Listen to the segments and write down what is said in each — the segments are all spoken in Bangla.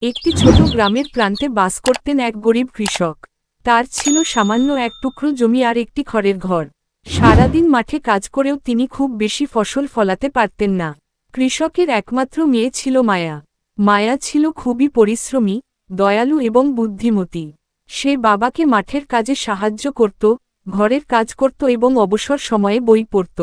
একটি ছোট গ্রামের প্রান্তে বাস করতেন এক গরিব কৃষক। তার ছিল সামান্য এক টুকরো জমি আর একটি খড়ের ঘর। সারাদিন মাঠে কাজ করেও তিনি খুব বেশি ফসল ফলাতে পারতেন না। কৃষকের একমাত্র মেয়ে ছিল মায়া। মায়া ছিল খুবই পরিশ্রমী, দয়ালু এবং বুদ্ধিমতী। সে বাবাকে মাঠের কাজে সাহায্য করত, ঘরের কাজ করত এবং অবসর সময়ে বই পড়ত।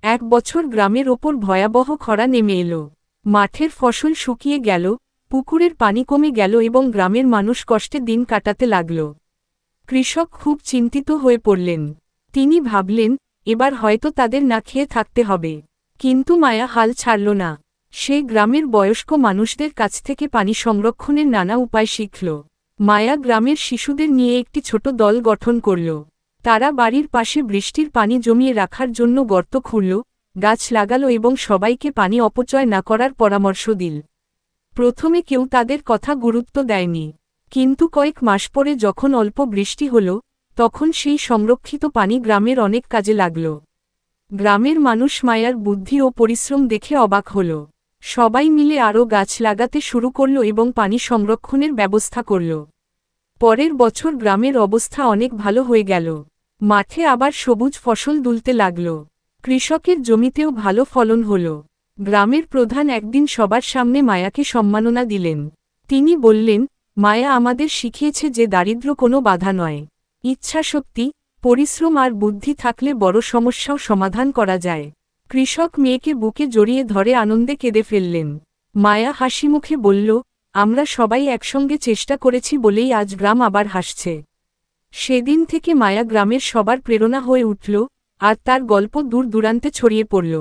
এক বছর গ্রামের ওপর ভয়াবহ খরা নেমে এলো। মাঠের ফসল শুকিয়ে গেল, পুকুরের পানি কমে গেল এবং গ্রামের মানুষ কষ্টে দিন কাটাতে লাগল। কৃষক খুব চিন্তিত হয়ে পড়লেন। তিনি ভাবলেন, এবার হয়তো তাদের না খেয়ে থাকতে হবে। কিন্তু মায়া হাল ছাড়ল না। সে গ্রামের বয়স্ক মানুষদের কাছ থেকে পানি সংরক্ষণের নানা উপায় শিখল। মায়া গ্রামের শিশুদের নিয়ে একটি ছোট দল গঠন করল। তারা বাড়ির পাশে বৃষ্টির পানি জমিয়ে রাখার জন্য গর্ত খুঁড়ল, গাছ লাগাল এবং সবাইকে পানি অপচয় না করার পরামর্শ দিল। প্রথমে কেউ তাদের কথা গুরুত্ব দেয়নি, কিন্তু কয়েক মাস পরে যখন অল্প বৃষ্টি হল, তখন সেই সংরক্ষিত পানি গ্রামের অনেক কাজে লাগল। গ্রামের মানুষ মায়ার বুদ্ধি ও পরিশ্রম দেখে অবাক হল। সবাই মিলে আরও গাছ লাগাতে শুরু করল এবং পানি সংরক্ষণের ব্যবস্থা করল। পরের বছর গ্রামের অবস্থা অনেক ভালো হয়ে গেল। মাঠে আবার সবুজ ফসল দুলতে লাগল। কৃষকের জমিতেও ভালো ফলন হল। গ্রামের প্রধান একদিন সবার সামনে মায়াকে সম্মাননা দিলেন। তিনি বললেন, মায়া আমাদের শিখিয়েছে যে দারিদ্র্য কোনো বাধা নয়। ইচ্ছাশক্তি, পরিশ্রম আর বুদ্ধি থাকলে বড় সমস্যাও সমাধান করা যায়। কৃষক মেয়েকে বুকে জড়িয়ে ধরে আনন্দে কেঁদে ফেললেন। মায়া হাসিমুখে বলল, আমরা সবাই একসঙ্গে চেষ্টা করেছি বলেই আজ গ্রাম আবার হাসছে। সেদিন থেকে মায়া গ্রামের সবার প্রেরণা হয়ে উঠল, আর তার গল্প দূর দূরান্তে ছড়িয়ে পড়ল।